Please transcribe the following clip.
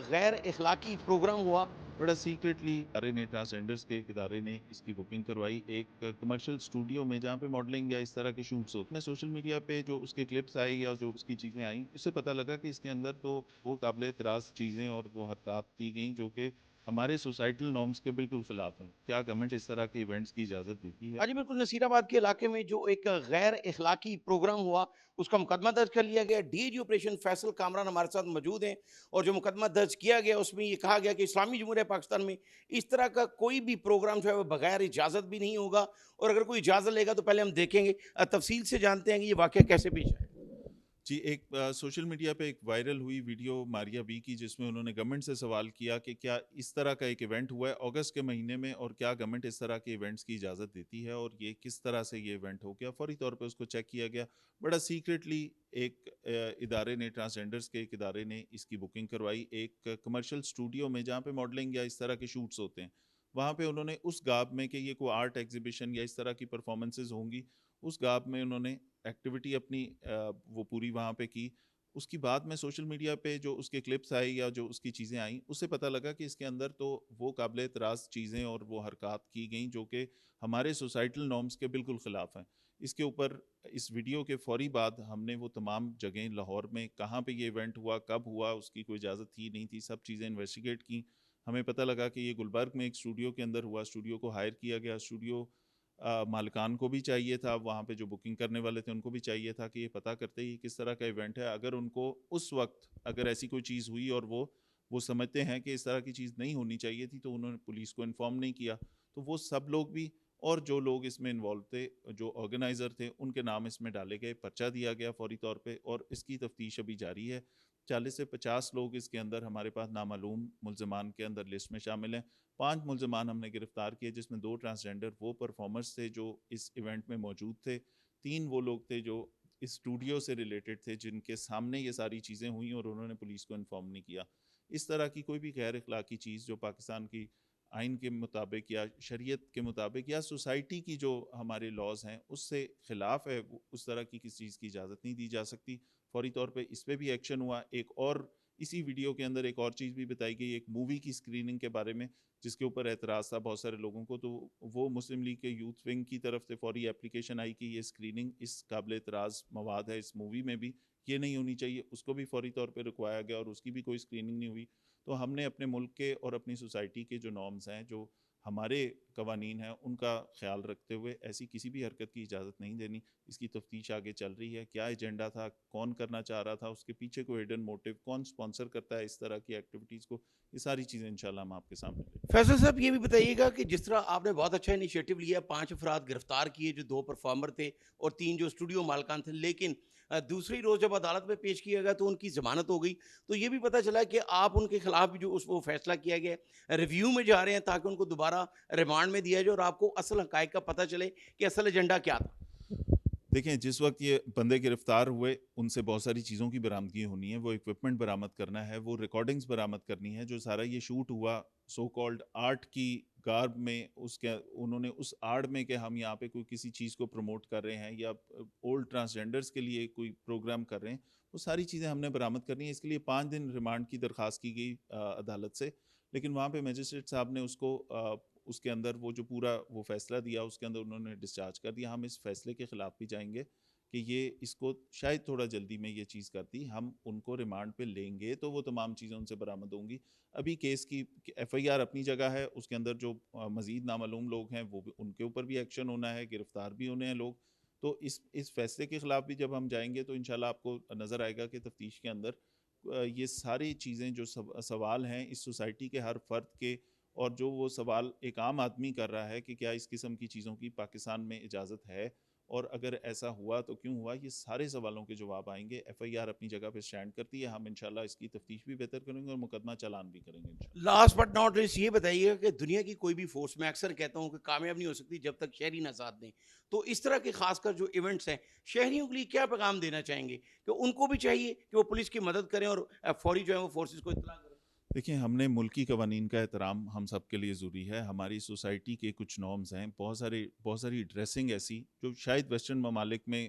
غیر اخلاقی پروگرام ہوا. بڑا سیکریٹلی ادارے نے ٹرانسجینڈرز کے ایک ادارے نے اس کی بکنگ کروائی ایک کمرشل اسٹوڈیو میں جہاں پہ ماڈلنگ یا اس طرح کے شوٹس ہوتے ہیں. سوشل میڈیا پہ جو اس کے کلپس آئے یا جو اس کی چیزیں آئیں اس سے پتہ لگا کہ اس کے اندر تو وہ قابل اعتراض چیزیں اور وہ حرکات کی گئیں جو کہ ہمارے سوسائٹل نارمس کے بالکل خلاف ہیں. کیا گورنمنٹ اس طرح کے ایونٹس کی اجازت دیتی ہے؟ ہاں جی بالکل. نصیر آباد کے علاقے میں جو ایک غیر اخلاقی پروگرام ہوا اس کا مقدمہ درج کر لیا گیا. D G operation Faisal Kamran ہمارے ساتھ موجود ہیں اور جو مقدمہ درج کیا گیا اس میں یہ کہا گیا کہ اسلامی جمہوریہ پاکستان میں اس طرح کا کوئی بھی پروگرام جو ہے وہ بغیر اجازت بھی نہیں ہوگا, اور اگر کوئی اجازت لے گا تو پہلے ہم دیکھیں گے. تفصیل سے جانتے ہیں کہ یہ واقعہ کیسے پیش آیا. جی ایک سوشل میڈیا پہ ایک وائرل ہوئی ویڈیو ماریا بی کی جس میں انہوں نے گورنمنٹ سے سوال کیا کہ کیا اس طرح کا ایک ایونٹ ہوا ہے اگست کے مہینے میں اور کیا گورنمنٹ اس طرح کے ایونٹس کی اجازت دیتی ہے اور یہ کس طرح سے یہ ایونٹ ہو گیا. فوری طور پہ اس کو چیک کیا گیا. بڑا سیکریٹلی ایک ادارے نے ٹرانسجینڈرز کے ایک ادارے نے اس کی بکنگ کروائی ایک کمرشل اسٹوڈیو میں جہاں پہ ماڈلنگ یا اس طرح کے شوٹس ہوتے ہیں. وہاں پہ انہوں نے اس گاب میں کہ یہ کوئی آرٹ ایگزیبیشن یا اس طرح کی پرفارمنسز ہوں گی اس گاب میں انہوں نے ایکٹیویٹی اپنی وہ پوری وہاں پہ کی. اس کی بعد میں سوشل میڈیا پہ جو اس کے کلپس آئی یا جو اس کی چیزیں آئیں اس سے پتہ لگا کہ اس کے اندر تو وہ قابل اعتراض چیزیں اور وہ حرکات کی گئیں جو کہ ہمارے سوسائٹل نارمس کے بالکل خلاف ہیں. اس کے اوپر اس ویڈیو کے فوری بعد ہم نے وہ تمام جگہیں لاہور میں کہاں پہ یہ ایونٹ ہوا کب ہوا اس کی کوئی اجازت تھی نہیں تھی سب چیزیں انویسٹیگیٹ کی. ہمیں پتہ لگا کہ یہ گلبرگ میں ایک اسٹوڈیو کے اندر ہوا. اسٹوڈیو کو ہائر کیا گیا. اسٹوڈیو مالکان کو بھی چاہیے تھا وہاں پہ جو بکنگ کرنے والے تھے ان کو بھی چاہیے تھا کہ یہ پتہ کرتے ہی کس طرح کا ایونٹ ہے. اگر ان کو اس وقت اگر ایسی کوئی چیز ہوئی اور وہ سمجھتے ہیں کہ اس طرح کی چیز نہیں ہونی چاہیے تھی تو انہوں نے پولیس کو انفارم نہیں کیا. تو وہ سب لوگ بھی اور جو لوگ اس میں انوالو تھے جو آرگنائزر تھے ان کے نام اس میں ڈالے گئے. پرچہ دیا گیا فوری طور پہ اور اس کی تفتیش ابھی جاری ہے. 40 سے 50 لوگ اس کے اندر ہمارے پاس نامعلوم ملزمان کے اندر لسٹ میں شامل ہیں. 5 ملزمان ہم نے گرفتار کیے جس میں 2 ٹرانسجینڈر وہ پرفارمرز تھے جو اس ایونٹ میں موجود تھے. 3 وہ لوگ تھے جو اس اسٹوڈیو سے ریلیٹڈ تھے جن کے سامنے یہ ساری چیزیں ہوئیں اور انہوں نے پولیس کو انفارم نہیں کیا. اس طرح کی کوئی بھی غیر اخلاقی چیز جو پاکستان کی آئین کے مطابق یا شریعت کے مطابق یا سوسائٹی کی جو ہمارے لاز ہیں اس سے خلاف ہے اس طرح کی کسی چیز کی اجازت نہیں دی جا سکتی. فوری طور پہ اس پہ بھی ایکشن ہوا. ایک اور اسی ویڈیو کے اندر ایک اور چیز بھی بتائی گئی ایک مووی کی اسکریننگ کے بارے میں جس کے اوپر اعتراض تھا بہت سارے لوگوں کو. تو وہ مسلم لیگ کے یوتھ ونگ کی طرف سے فوری اپلیکیشن آئی کہ یہ اسکریننگ اس قابل اعتراض مواد ہے اس مووی میں بھی یہ نہیں ہونی چاہیے. اس کو بھی فوری طور پہ رکوایا گیا اور اس کی بھی کوئی اسکریننگ نہیں ہوئی. تو ہم نے اپنے ملک کے اور اپنی سوسائٹی کے جو نارمز ہیں جو ہمارے قوانین ہیں ان کا خیال رکھتے ہوئے ایسی کسی بھی حرکت کی اجازت نہیں دینی. اس کی تفتیش آگے چل رہی ہے. کیا ایجنڈا تھا کون کرنا چاہ رہا تھا اس کے پیچھے کوئی ہڈن موٹیو کون سپانسر کرتا ہے اس طرح کی ایکٹیویٹیز کو یہ ساری چیزیں انشاءاللہ ہم آپ کے سامنے لیں گے. فیصل صاحب یہ بھی بتائیے گا کہ جس طرح آپ نے بہت اچھا انیشیٹو لیا, 5 افراد گرفتار کیے جو 2 پرفارمر تھے اور 3 جو اسٹوڈیو مالکان تھے, لیکن دوسری روز جب عدالت میں پیش کیا گیا تو ان کی ضمانت ہو گئی. تو یہ بھی پتہ چلا کہ آپ ان کے خلاف بھی جو وہ فیصلہ کیا گیا ریویو میں جا رہے ہیں تاکہ ان کو دوبارہ ریمانڈ میں دیا جائے اور آپ کو اصل حقائق کا پتہ چلے کہ اصل ایجنڈا کیا تھا. دیکھیں جس وقت یہ بندے گرفتار ہوئے ان سے بہت ساری چیزوں کی برآمدگی ہونی ہے. وہ اکوپمنٹ برآمد کرنا ہے وہ ریکارڈنگز برآمد کرنی ہے. جو سارا یہ شوٹ ہوا سو کالڈ آرٹ کی گارب میں اس کے انہوں نے اس آڑ میں کہ ہم یہاں پہ کوئی کسی چیز کو پروموٹ کر رہے ہیں یا اولڈ ٹرانسجینڈرز کے لیے کوئی پروگرام کر رہے ہیں وہ ساری چیزیں ہم نے برآمد کرنی ہے. اس کے لیے 5 دن ریمانڈ کی درخواست کی گئی عدالت سے. لیکن وہاں پہ میجسٹریٹ صاحب نے اس کو اس کے اندر وہ جو پورا وہ فیصلہ دیا اس کے اندر انہوں نے ڈسچارج کر دیا. ہم اس فیصلے کے خلاف بھی جائیں گے کہ یہ اس کو شاید تھوڑا جلدی میں یہ چیز کرتی. ہم ان کو ریمانڈ پہ لیں گے تو وہ تمام چیزیں ان سے برآمد ہوں گی. ابھی کیس کی ایف آئی آر اپنی جگہ ہے. اس کے اندر جو مزید نامعلوم لوگ ہیں وہ بھی ان کے اوپر بھی ایکشن ہونا ہے. گرفتار بھی ہونے ہیں لوگ. تو اس فیصلے کے خلاف بھی جب ہم جائیں گے تو انشاءاللہ آپ کو نظر آئے گا کہ تفتیش کے اندر یہ ساری چیزیں جو سوال ہیں اس سوسائٹی کے ہر فرد کے اور جو وہ سوال ایک عام آدمی کر رہا ہے کہ کیا اس قسم کی چیزوں کی پاکستان میں اجازت ہے اور اگر ایسا ہوا تو کیوں ہوا, یہ سارے سوالوں کے جواب آئیں گے. ایف آئی آر اپنی جگہ پہ اسٹینڈ کرتی ہے. ہم انشاءاللہ اس کی تفتیش بھی بہتر کریں گے اور مقدمہ چلان بھی کریں گے انشاءاللہ. لاسٹ بٹ ناٹ لیسٹ یہ بتائیے گا کہ دنیا کی کوئی بھی فورس, میں اکثر کہتا ہوں کہ کامیاب نہیں ہو سکتی جب تک شہری نہ ساتھ دیں. تو اس طرح کے خاص کر جو ایونٹس ہیں شہریوں کے لیے کیا پیغام دینا چاہیں گے کہ ان کو بھی چاہیے کہ وہ پولیس کی مدد کریں اور فوری جو ہے وہ فورسز کو اطلاع کریں. دیکھیں ہم نے ملکی قوانین کا احترام ہم سب کے لیے ضروری ہے. ہماری سوسائٹی کے کچھ نارمز ہیں بہت ساری ڈریسنگ ایسی جو شاید ویسٹرن ممالک میں